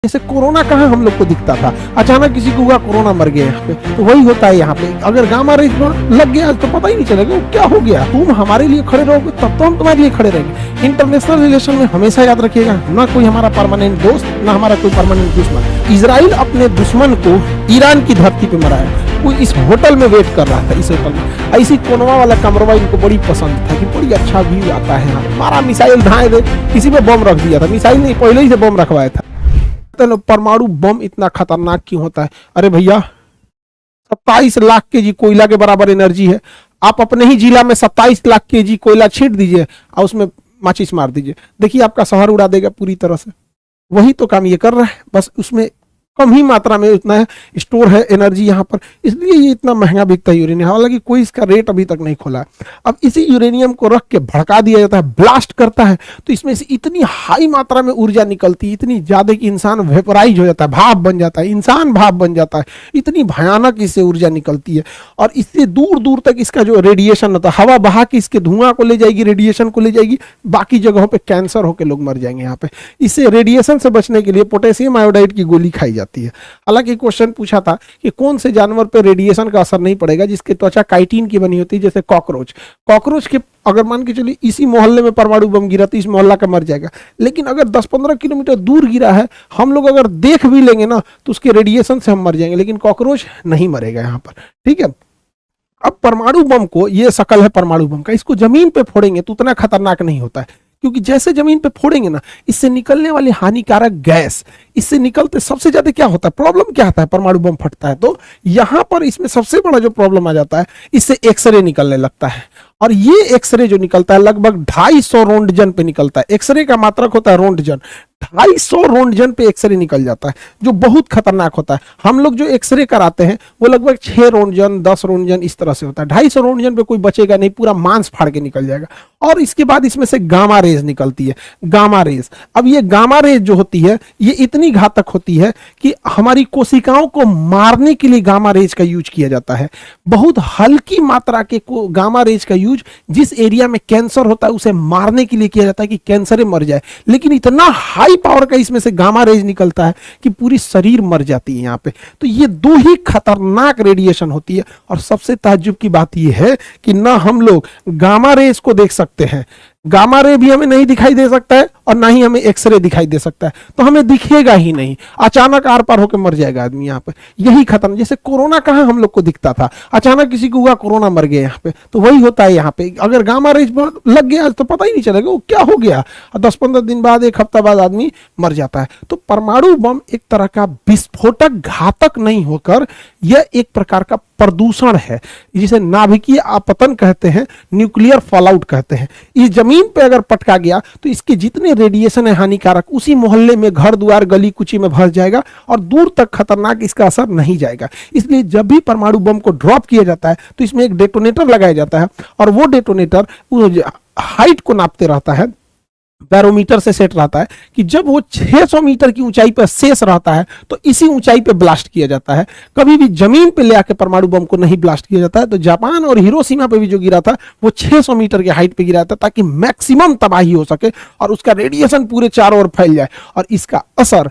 जैसे कोरोना कहाँ हम लोग को दिखता था, अचानक किसी को हुआ कोरोना मर गया यहाँ पे, तो वही होता है यहाँ पे। अगर गामा रेज लग गया तो पता ही नहीं चलेगा वो क्या हो गया। तुम हमारे लिए खड़े रहोगे तब तो हम तुम्हारे लिए खड़े रहेंगे। इंटरनेशनल रिलेशन में हमेशा याद रखिएगा, ना कोई हमारा परमानेंट दोस्त, ना हमारा कोई परमानेंट दुश्मन। इजराइल अपने दुश्मन को ईरान की धरती पे मराया। वो इस होटल में वेट कर रहा था, इस होटल में। ऐसी कोनवा वाला कमरवा इनको बड़ी पसंद था कि बड़ी अच्छा व्यू आता है यहाँ। हमारा मिसाइल धाए दे, किसी पे बम रख दिया था, मिसाइल नहीं पहले ही से बम रखवाया था। परमाणु बम इतना खतरनाक क्यों होता है? अरे भैया 27 लाख केजी कोयला के बराबर एनर्जी है। आप अपने ही जिला में 27 लाख केजी कोयला छींट दीजिए और उसमें माचिस मार दीजिए, देखिए आपका शहर उड़ा देगा पूरी तरह से। वही तो काम ये कर रहा है, बस उसमें कम ही मात्रा में उतना है स्टोर है एनर्जी यहाँ पर, इसलिए ये इतना महंगा बिकता है यूरेनियम। हालांकि कोई इसका रेट अभी तक नहीं खोला है। अब इसी यूरेनियम को रख के भड़का दिया जाता है, ब्लास्ट करता है, तो इसमें से इतनी हाई मात्रा में ऊर्जा निकलती है, इतनी ज्यादा कि इंसान वेपराइज हो जाता है, भाप बन जाता है, इंसान भाप बन जाता है। इतनी भयानक इससे ऊर्जा निकलती है और इससे दूर दूर तक इसका जो रेडिएशन होता है, हवा बहा के इसके धुआं को ले जाएगी, रेडिएशन को ले जाएगी, बाकी जगहों पर कैंसर होकर लोग मर जाएंगे यहाँ पे। इससे रेडिएशन से बचने के लिए पोटेशियम आयोडाइड की गोली खाई जाती है। हालांकि क्वेश्चन पूछा था कि कौन से जानवर पे रेडिएशन का असर नहीं पड़ेगा जिसकी त्वचा काइटिन की बनी होती है, जैसे कॉकरोच। कॉकरोच के अगर मान के चलिए इसी मोहल्ले में परमाणु बम गिरा तो इस मोहल्ला का मर जाएगा, लेकिन अगर 10-15 किलोमीटर दूर गिरा है, हम लोग अगर देख भी लेंगे ना तो उसके रेडिएशन से हम मर जाएंगे, लेकिन कॉकरोच नहीं मरेगा यहाँ पर। ठीक है, अब परमाणु बम को, ये शकल है परमाणु बम का, इसको जमीन पे फोड़ेंगे तो उतना खतरनाक नहीं होता है, क्योंकि जैसे जमीन पे फोड़ेंगे ना, इससे निकलने वाली हानिकारक गैस, इससे निकलते सबसे ज्यादा क्या होता है, प्रॉब्लम क्या आता है परमाणु बम फटता है तो यहां पर इसमें सबसे बड़ा जो प्रॉब्लम आ जाता है, इससे एक्सरे निकलने लगता है। और ये एक्सरे जो निकलता है लगभग 250 रोंटजन पे निकलता है। एक्सरे का मात्रक होता है रोंटजन, 250 रोंटजन पे एक्सरे निकल जाता है, जो बहुत खतरनाक होता है। हम लोग जो एक्सरे कराते हैं वो लगभग 6 रोंटजन 10 रोंटजन इस तरह से होता है। 250 रोंटजन पे कोई बचेगा नहीं, पूरा मांस फाड़ के निकल जाएगा। और इसके बाद इसमें से गामा रेज निकलती है, गामा रेज। अब ये गामा रेज जो होती है ये इतनी घातक होती है कि हमारी कोशिकाओं को मारने के लिए गामा रेज का यूज किया जाता है। बहुत हल्की मात्रा के गामा रेज का यूज जिस एरिया में कैंसर होता है उसे मारने के लिए किया जाता है कि कैंसर मर जाए, लेकिन इतना हाई पावर का इसमें से गामा रेज निकलता है कि पूरी शरीर मर जाती है यहाँ पे। तो ये दो ही खतरनाक रेडिएशन होती है। और सबसे ताज्जुब की बात यह है कि ना हम लोग गामा रेज को देख सकते हैं, गामा रे भी हमें नहीं दिखाई दे सकता है और ना ही हमें एक्सरे दिखाई दे सकता है, तो हमें दिखेगा ही नहीं, अचानक आर पार होकर मर जाएगा आदमी यहाँ पे। यही खत्म, जैसे कोरोना कहाँ हम लोग को दिखता था, अचानक किसी को हुआ कोरोना मर गया यहाँ पे, तो वही होता है यहाँ पे। अगर गामा रेज लग गया तो पता ही नहीं चलेगा वो क्या हो गया, और 10-15 दिन बाद, एक हफ्ता बाद आदमी मर जाता है। तो परमाणु बम एक तरह का विस्फोटक घातक नहीं होकर यह एक प्रकार का प्रदूषण है, जिसे नाभिकीय आपतन कहते हैं, न्यूक्लियर फॉलआउट कहते हैं। इस जमीन पे अगर पटका गया तो इसके जितने रेडिएशन है हानिकारक, उसी मोहल्ले में, घर द्वार, गली कुची में भर जाएगा और दूर तक खतरनाक इसका असर नहीं जाएगा। इसलिए जब भी परमाणु बम को ड्रॉप किया जाता है तो इसमें एक डेटोनेटर लगाया जाता है, और वो डेटोनेटर हाइट को नापते रहता है, बैरोमीटर से सेट रहता है कि जब वो 600 मीटर की ऊंचाई पर शेष रहता है तो इसी ऊंचाई पे ब्लास्ट किया जाता है। कभी भी जमीन पे ले आके परमाणु बम को नहीं ब्लास्ट किया जाता है। तो जापान और हिरोशिमा पे भी जो गिरा था वो 600 मीटर की हाइट पे गिरा था, ताकि मैक्सिमम तबाही हो सके और उसका रेडिएशन पूरे चारों ओर फैल जाए, और इसका असर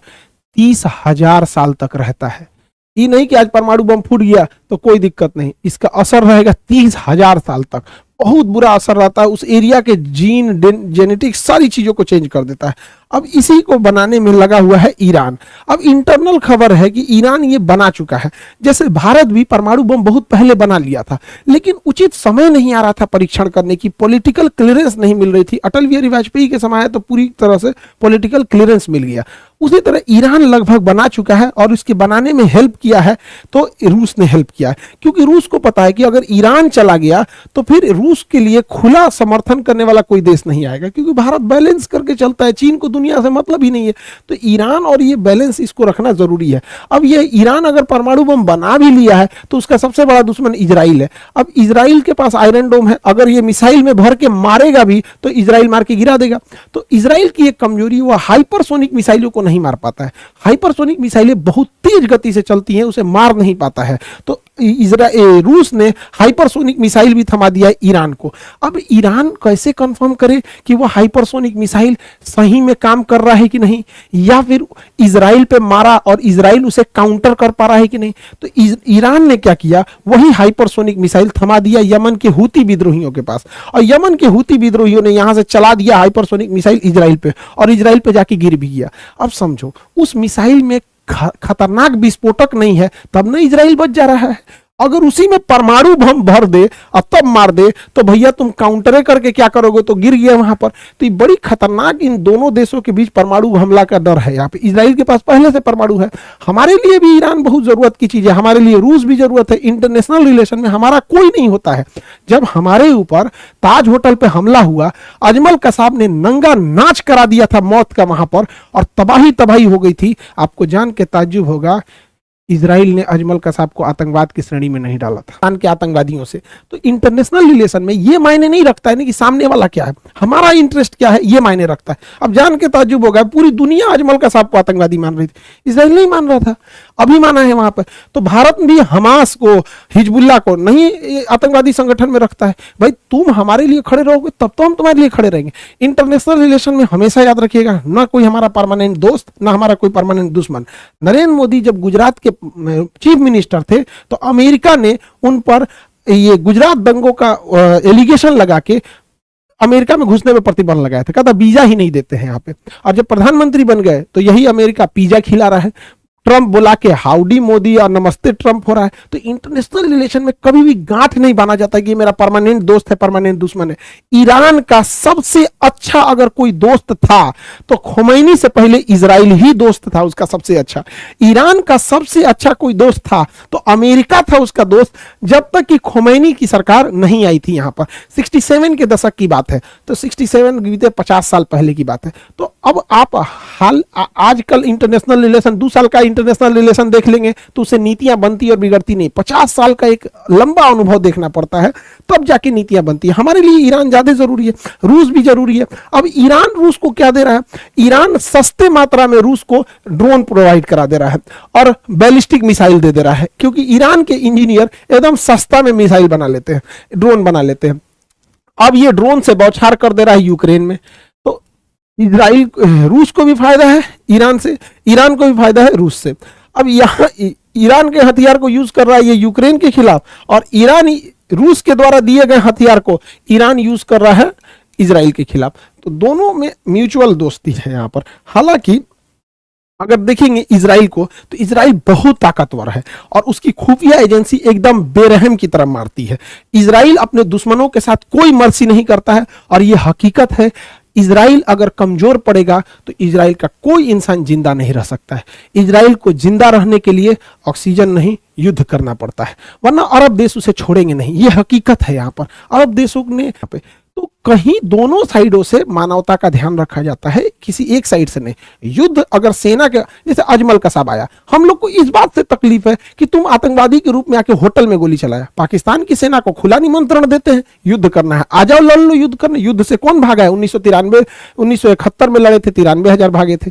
30,000 साल तक रहता है। ये नहीं कि आज परमाणु बम फूट गया तो कोई दिक्कत नहीं, इसका असर रहेगा 30,000 साल तक। बहुत बुरा असर रहता है, उस एरिया के जीन, जेनेटिक्स, सारी चीजों को चेंज कर देता है। अब इसी को बनाने में लगा हुआ है ईरान। अब इंटरनल खबर है कि ईरान ये बना चुका है। जैसे भारत भी परमाणु बम बहुत पहले बना लिया था, लेकिन उचित समय नहीं आ रहा था परीक्षण करने की, पॉलिटिकल क्लियरेंस नहीं मिल रही थी। अटल बिहारी वाजपेयी के समय तो पूरी तरह से पॉलिटिकल क्लियरेंस मिल गया। उसी तरह ईरान लगभग बना चुका है, और इसके बनाने में हेल्प किया है तो रूस ने हेल्प किया है, क्योंकि रूस को पता है कि अगर ईरान चला गया तो फिर रूस के लिए खुला समर्थन करने वाला कोई देश नहीं आएगा, क्योंकि भारत बैलेंस करके चलता है, चीन को दुनिया से मतलब ही नहीं है। तो ईरान और ये बैलेंस, इसको रखना जरूरी है। अब ये ईरान अगर परमाणु बम बना भी लिया है तो उसका सबसे बड़ा दुश्मन इजराइल है। अब इजराइल के पास आयरन डोम है, अगर ये मिसाइल में भर के मारेगा भी तो इजराइल मार के गिरा देगा। तो इजराइल की एक कमजोरी, वो हाइपरसोनिक मिसाइलों को नहीं मार पाता है। हाइपरसोनिक मिसाइलें बहुत तेज गति से चलती हैं, उसे मार नहीं पाता है। तो रूस ने हाइपरसोनिक मिसाइल भी थमा दिया है ईरान को। अब ईरान कैसे कंफर्म करे कि वो हाइपरसोनिक मिसाइल सही में काम कर रहा है कि नहीं, या फिर इजराइल पे मारा और इजराइल उसे काउंटर कर पा रहा है कि नहीं। तो ईरान ने क्या किया, वही हाइपरसोनिक मिसाइल थमा दिया यमन के हूती विद्रोहियों के पास, और यमन के हूती विद्रोहियों ने यहां से चला दिया हाइपरसोनिक मिसाइल इजराइल पे, और इजराइल पे जाके गिर भी गया। अब समझो, उस मिसाइल में खतरनाक विस्फोटक नहीं है, तब ना इजराइल बच जा रहा है। अगर उसी में परमाणु बम भर दे और तब मार दे तो भैया तुम काउंटरे करके क्या करोगे, तो गिर गया वहां पर। तो ये बड़ी खतरनाक इन दोनों देशों के बीच परमाणु हमला का डर है। यहाँ पे इजराइल के पास पहले से परमाणु है। हमारे लिए भी ईरान बहुत जरूरत की चीज है, हमारे लिए रूस भी जरूरत है। इंटरनेशनल रिलेशन में हमारा कोई नहीं होता है। जब हमारे ऊपर ताज होटल पे हमला हुआ, अजमल कसाब ने नंगा नाच करा दिया था मौत का वहां पर, और तबाही तबाही हो गई थी। आपको जान के ताज्जुब होगा, इजराइल ने अजमल कसाब को आतंकवाद की श्रेणी में नहीं डाला था, पाकिस्तान के आतंकवादियों से। तो इंटरनेशनल रिलेशन में ये मायने नहीं रखता है ना कि सामने वाला क्या है, हमारा इंटरेस्ट क्या है, ये मायने रखता है। अब जान के ताज्जुब होगा, पूरी दुनिया अजमल कसाब को आतंकवादी मान रही थी, इजराइल नहीं मान रहा था, अभी माना है वहां पर। तो भारत भी हमास को, हिजबुल्लाह को नहीं आतंकवादी संगठन में रखता है। भाई तुम हमारे लिए खड़े रहोगे तब तो हम तुम्हारे लिए खड़े रहेंगे। इंटरनेशनल रिलेशन में हमेशा याद रखिएगा, ना कोई हमारा परमानेंट दोस्त, ना हमारा कोई परमानेंट दुश्मन। नरेंद्र मोदी जब गुजरात के चीफ मिनिस्टर थे तो अमेरिका ने उन पर ये गुजरात दंगों का एलिगेशन लगा के अमेरिका में घुसने में प्रतिबंध लगाया था, कहा था वीजा ही नहीं देते हैं यहाँ पे। और जब प्रधानमंत्री बन गए तो यही अमेरिका पिज्जा खिला रहा है, ट्रंप बुला के हाउडी मोदी और नमस्ते ट्रंप हो रहा है। तो इंटरनेशनल रिलेशन में कभी भी गांठ नहीं बांधा जाता कि मेरा परमानेंट दोस्त है, परमानेंट दुश्मन है। ईरान का सबसे अच्छा अगर कोई दोस्त था तो खोमैनी से पहले इजराइल ही दोस्त था उसका सबसे अच्छा। ईरान का सबसे अच्छा कोई दोस्त था तो अमेरिका था उसका दोस्त, जब तक कि खोमैनी की सरकार नहीं आई थी यहाँ पर। 67 के दशक की बात है, तो 67 बीते 50 साल पहले की बात है। तो अब आप हाल आजकल इंटरनेशनल रिलेशन 2 साल का इंटरनेशनल रिलेशन देख लेंगे तो उससे नीतियां बनती और बिगड़ती नहीं। 50 साल का एक लंबा अनुभव देखना पड़ता है, तब जाके नीतियां बनती है। हमारे लिए ईरान ज्यादा जरूरी है, रूस भी जरूरी है। अब ईरान रूस को क्या दे रहा है, ईरान सस्ते मात्रा में रूस को ड्रोन प्रोवाइड करा दे रहा है और बैलिस्टिक मिसाइल दे रहा है, क्योंकि ईरान के इंजीनियर एकदम सस्ता में मिसाइल बना लेते हैं, ड्रोन बना लेते हैं। अब ये ड्रोन से बौछार कर दे रहा है यूक्रेन में। तो इजराइल, रूस को भी फायदा है ईरान से, ईरान को भी फायदा है रूस से। अब यहाँ ईरान के हथियार को यूज कर रहा है ये यूक्रेन के खिलाफ, और ईरान रूस के द्वारा दिए गए हथियार को ईरान यूज कर रहा है इजराइल के खिलाफ। तो दोनों में म्यूचुअल दोस्ती है यहाँ पर। हालांकि अगर देखेंगे इजराइल को तो इजराइल बहुत ताकतवर है और उसकी खुफिया एजेंसी एकदम बेरहम की तरह मारती है। इजराइल अपने दुश्मनों के साथ कोई मर्सी नहीं करता है, और यह हकीकत है। इजराइल अगर कमजोर पड़ेगा तो इजराइल का कोई इंसान जिंदा नहीं रह सकता है। इजराइल को जिंदा रहने के लिए ऑक्सीजन नहीं, युद्ध करना पड़ता है, वरना अरब देश उसे छोड़ेंगे नहीं। यह हकीकत है यहाँ पर। अरब देशों ने यहाँ पे तो कहीं दोनों साइडों से मानवता का ध्यान रखा जाता है, किसी एक साइड से नहीं। युद्ध अगर सेना के, जैसे अजमल कसाब आया, हम लोग को इस बात से तकलीफ है कि तुम आतंकवादी के रूप में आके होटल में गोली चलाया। पाकिस्तान की सेना को खुला निमंत्रण देते हैं, युद्ध करना है, आ जाओ लड़ लो, युद्ध करना। युद्ध से कौन भागा है? 1971 में लड़े थे, 93,000 भागे थे,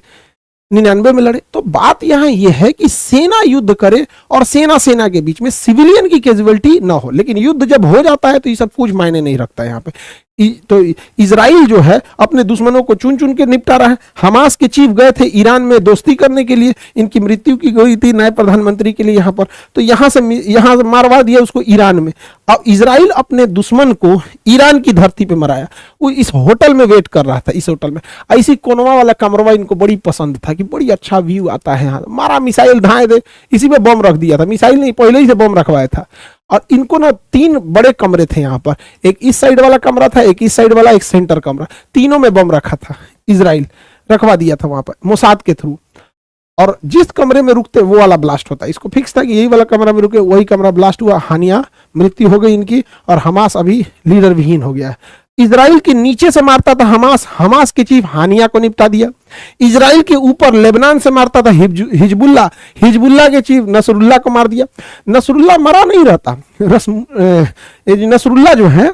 99 में लड़े। तो बात यहां यह है कि सेना युद्ध करे और सेना सेना के बीच में सिविलियन की कैजुअलिटी ना हो। लेकिन युद्ध जब हो जाता है तो ये सब कुछ मायने नहीं रखता है यहाँ पे। तो इजराइल जो है अपने दुश्मनों को चुन चुन के निपटा रहा है। हमास के चीफ गए थे ईरान में दोस्ती करने के लिए, इनकी मृत्यु की गई थी नए प्रधानमंत्री के लिए यहाँ पर, तो यहाँ से मारवा दिया उसको ईरान में। अब इजराइल अपने दुश्मन को ईरान की धरती पे मराया। वो इस होटल में वेट कर रहा था, इस होटल में। ऐसी कोनवा वाला कमरवा इनको बड़ी पसंद था कि बड़ी अच्छा व्यू आता है यहाँ, मारा मिसाइल धाए दे, इसी में बम रख दिया था। मिसाइल नहीं, पहले ही से बम रखवाया था। और इनको ना 3 बड़े कमरे थे यहाँ पर, एक इस साइड वाला कमरा था, एक इस साइड वाला, एक सेंटर कमरा, तीनों में बम रखा था। इजराइल रखवा दिया था वहां पर मोसाद के थ्रू, और जिस कमरे में रुकते वो वाला ब्लास्ट होता। इसको फिक्स था कि यही वाला कमरा में रुके, वही कमरा ब्लास्ट हुआ, हानिया मृत्यु हो गई इनकी, और हमास अभी लीडर विहीन हो गया है। इजराइल के नीचे से मारता था हमास, हमास के चीफ हानिया को निपटा दिया। इजराइल के ऊपर लेबनान से मारता था हिजबुल्लाह, हिजबुल्लाह के चीफ नसरुल्लाह को मार दिया। नसरुल्लाह मरा नहीं रहता, नसरुल्लाह जो है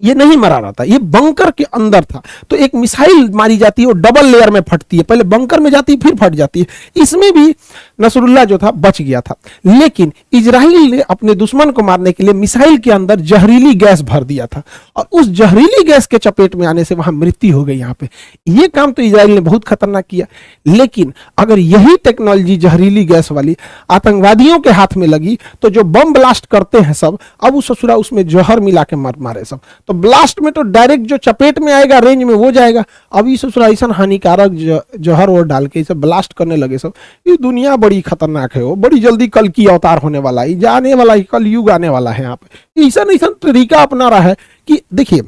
ये नहीं मरा रहा था, ये बंकर के अंदर था। तो एक मिसाइल मारी जाती है, वो डबल लेयर में फटती है, पहले बंकर में जाती है फिर फट जाती है। इसमें भी नसरुल्लाह जो था बच गया था, लेकिन इजराइल ने अपने दुश्मन को मारने के लिए मिसाइल के अंदर जहरीली गैस भर दिया था, और उस जहरीली गैस के चपेट में आने से वहां मृत्यु हो गई। यहाँ पे ये काम तो इजराइल ने बहुत खतरनाक किया, लेकिन अगर यही टेक्नोलॉजी जहरीली गैस वाली आतंकवादियों के हाथ में लगी तो जो बम ब्लास्ट करते हैं सब, अब उस ससुरा उसमें जहर मिला के मारे सब, तो ब्लास्ट में तो डायरेक्ट जो चपेट में आएगा रेंज में वो जाएगा। अब इस ऐसा हानिकारक जहर और डाल के इसे ब्लास्ट करने लगे सब। ये दुनिया बड़ी खतरनाक है, वो बड़ी जल्दी कल की अवतार होने वाला है, जाने वाला है, कल युग आने वाला है। यहाँ पे ऐसा तरीका अपना रहा है कि देखिए,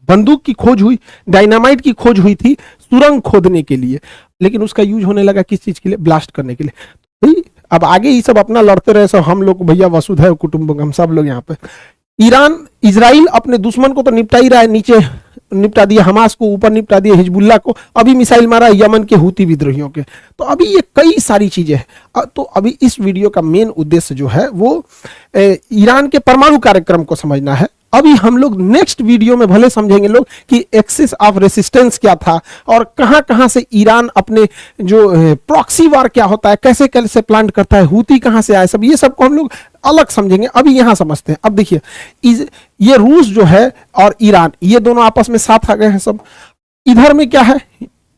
बंदूक की खोज हुई, डायनामाइट की खोज हुई थी सुरंग खोदने के लिए, लेकिन उसका यूज होने लगा किस चीज के लिए? ब्लास्ट करने के लिए। अब आगे ये सब अपना लड़ते रहे सब, हम लोग भैया वसुधैव कुटुंबकम, सब लोग यहाँ पे। ईरान इजराइल अपने दुश्मन को तो निपटा ही रहा है, नीचे निपटा दिया हमास को, ऊपर निपटा दिया हिजबुल्लाह को, अभी मिसाइल मारा यमन के हूती विद्रोहियों के। तो अभी ये कई सारी चीजें हैं। तो अभी इस वीडियो का मेन उद्देश्य जो है वो ईरान के परमाणु कार्यक्रम को समझना है। अभी हम लोग नेक्स्ट वीडियो में भले समझेंगे लोग कि एक्सिस ऑफ रेसिस्टेंस क्या था, और कहां कहां से ईरान अपने जो प्रॉक्सी वार क्या होता है, कैसे कैसे प्लान करता है, हूती कहां से आए, सब ये सब को हम लोग अलग समझेंगे। अभी यहां समझते हैं। अब देखिए, ये रूस जो है और ईरान, ये दोनों आपस में साथ आ गए हैं सब। इधर में क्या है?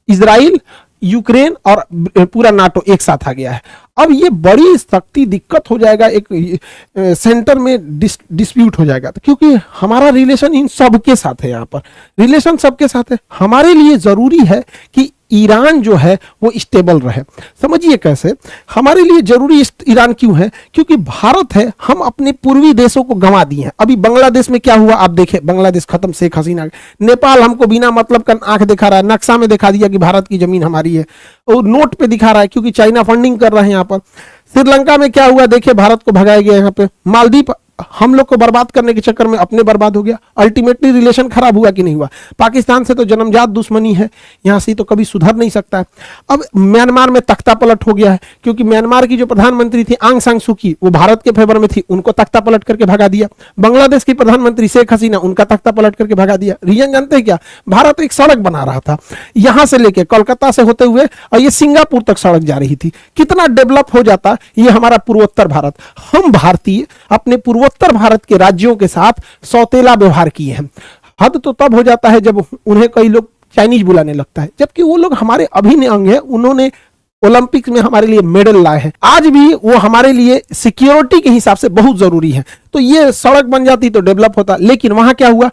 इजराइल, यूक्रेन और पूरा नाटो एक साथ आ गया है। अब ये बड़ी सख्ती दिक्कत हो जाएगा, एक सेंटर में डिस्प्यूट हो जाएगा, तो क्योंकि हमारा रिलेशन इन सब के साथ है, यहाँ पर रिलेशन सबके साथ है। हमारे लिए जरूरी है कि ईरान जो है वो स्टेबल रहे। समझिए कैसे हमारे लिए जरूरी ईरान क्यों है? क्योंकि भारत है, हम अपने पूर्वी देशों को गंवा दिए हैं। अभी बांग्लादेश में क्या हुआ आप देखें, बांग्लादेश खत्म, शेख हसीना। नेपाल हमको बिना मतलब का आंख दिखा रहा है, नक्शा में दिखा दिया कि भारत की जमीन हमारी है, और नोट पे दिखा रहा है क्योंकि चाइना फंडिंग कर रहे हैं यहाँ पर। श्रीलंका में क्या हुआ देखिए, भारत को भगाया गया यहाँ पे। मालदीव हम लोग को बर्बाद करने के चक्कर में अपने बर्बाद हो गया। अल्टीमेटली रिलेशन खराब हुआ कि नहीं हुआ? पाकिस्तान से तो जन्मजात दुश्मनी है, यहां से तो कभी सुधर नहीं सकता है। अब म्यांमार में तख्ता पलट हो गया है, क्योंकि म्यांमार की जो प्रधानमंत्री थी आंग सान सू की, वो भारत के फेवर में थी, उनको तख्ता पलट करके भगा दिया। बांग्लादेश की प्रधानमंत्री शेख हसीना, उनका तख्ता पलट करके भगा दिया। रीजन जानते हैं क्या? भारत एक सड़क बना रहा था यहां से लेके कोलकाता से होते हुए, और ये सिंगापुर तक सड़क जा रही थी। कितना डेवलप हो जाता ये हमारा पूर्वोत्तर भारत। हम भारतीय अपने उत्तर भारत के राज्यों के साथ सौतेला व्यवहार किए हैं। हद तो तब हो जाता है जब उन्हें कई लोग चाइनीज बुलाने लगता है, जबकि वो लोग हमारे अभिन्न अंग है। उन्होंने ओलंपिक्स में हमारे लिए मेडल लाए हैं, आज भी वो हमारे लिए सिक्योरिटी के हिसाब से बहुत जरूरी है। तो ये सड़क बन जाती तो डेवलप होता, लेकिन वहां क्या हुआ?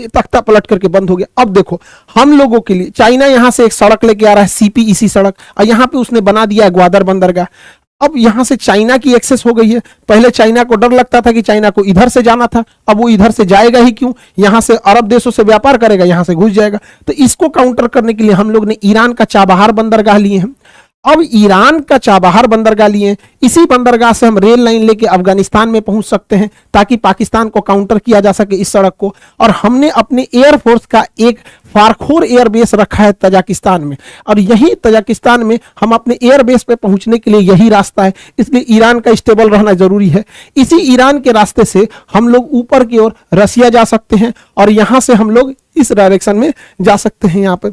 तख्ता पलट करके बंद हो गया। अब देखो हम लोगों के लिए चाइना यहां से एक सड़क लेके आ रहा है, सीपीईसी सड़क, और यहां पे उसने बना दिया है ग्वादर बंदरगाह। अब यहां से चाइना की एक्सेस हो गई है। पहले चाइना को डर लगता था कि चाइना को इधर से जाना था, अब वो इधर से जाएगा ही क्यों? यहां से अरब देशों से व्यापार करेगा, यहां से घुस जाएगा। तो इसको काउंटर करने के लिए हम लोग ने ईरान का चाबहार बंदरगाह लिए हैं। अब ईरान का चाबहार बंदरगाह लिए, इसी बंदरगाह से हम रेल लाइन लेके अफगानिस्तान में पहुंच सकते हैं, ताकि पाकिस्तान को काउंटर किया जा सके इस सड़क को। और हमने अपने एयरफोर्स का एक फारखोर एयरबेस रखा है तजाकिस्तान में, और यही तजाकिस्तान में हम अपने एयरबेस पे पहुंचने के लिए यही रास्ता है। इसलिए ईरान का स्टेबल रहना जरूरी है। इसी ईरान के रास्ते से हम लोग ऊपर की ओर रसिया जा सकते हैं, और यहां से हम लोग इस डायरेक्शन में जा सकते हैं। यहाँ पे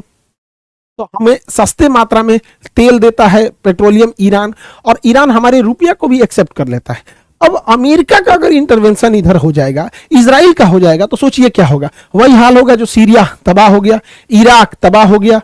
तो हमें सस्ते मात्रा में तेल देता है पेट्रोलियम ईरान, और ईरान हमारे रुपया को भी एक्सेप्ट कर लेता है। अब अमेरिका का अगर इंटरवेंशन इधर हो जाएगा, इजराइल का हो जाएगा, तो सोचिए क्या होगा? वही हाल होगा जो सीरिया तबाह हो गया, इराक तबाह हो गया,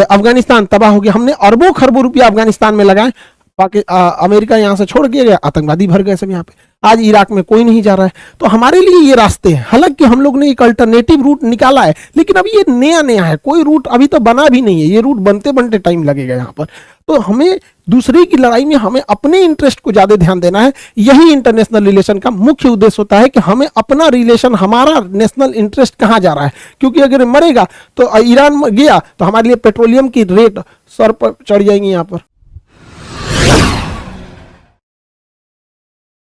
अफगानिस्तान तबाह हो गया। हमने अरबों खरबों रुपया अफगानिस्तान में लगाए, अमेरिका यहां से छोड़ गया, आतंकवादी भर गए सब यहाँ पे। आज इराक में कोई नहीं जा रहा है। तो हमारे लिए ये रास्ते हैं। हालांकि हम लोग ने एक अल्टरनेटिव रूट निकाला है, लेकिन अभी ये नया नया है, कोई रूट अभी तो बना भी नहीं है। ये रूट बनते बनते टाइम लगेगा यहाँ पर। तो हमें दूसरे की लड़ाई में हमें अपने इंटरेस्ट को ज्यादा ध्यान देना है। यही इंटरनेशनल रिलेशन का मुख्य उद्देश्य होता है कि हमें अपना रिलेशन, हमारा नेशनल इंटरेस्ट कहाँ जा रहा है। क्योंकि अगर मरेगा तो ईरान गया तो हमारे लिए पेट्रोलियम की रेट सर पर चढ़ जाएंगी यहाँ पर।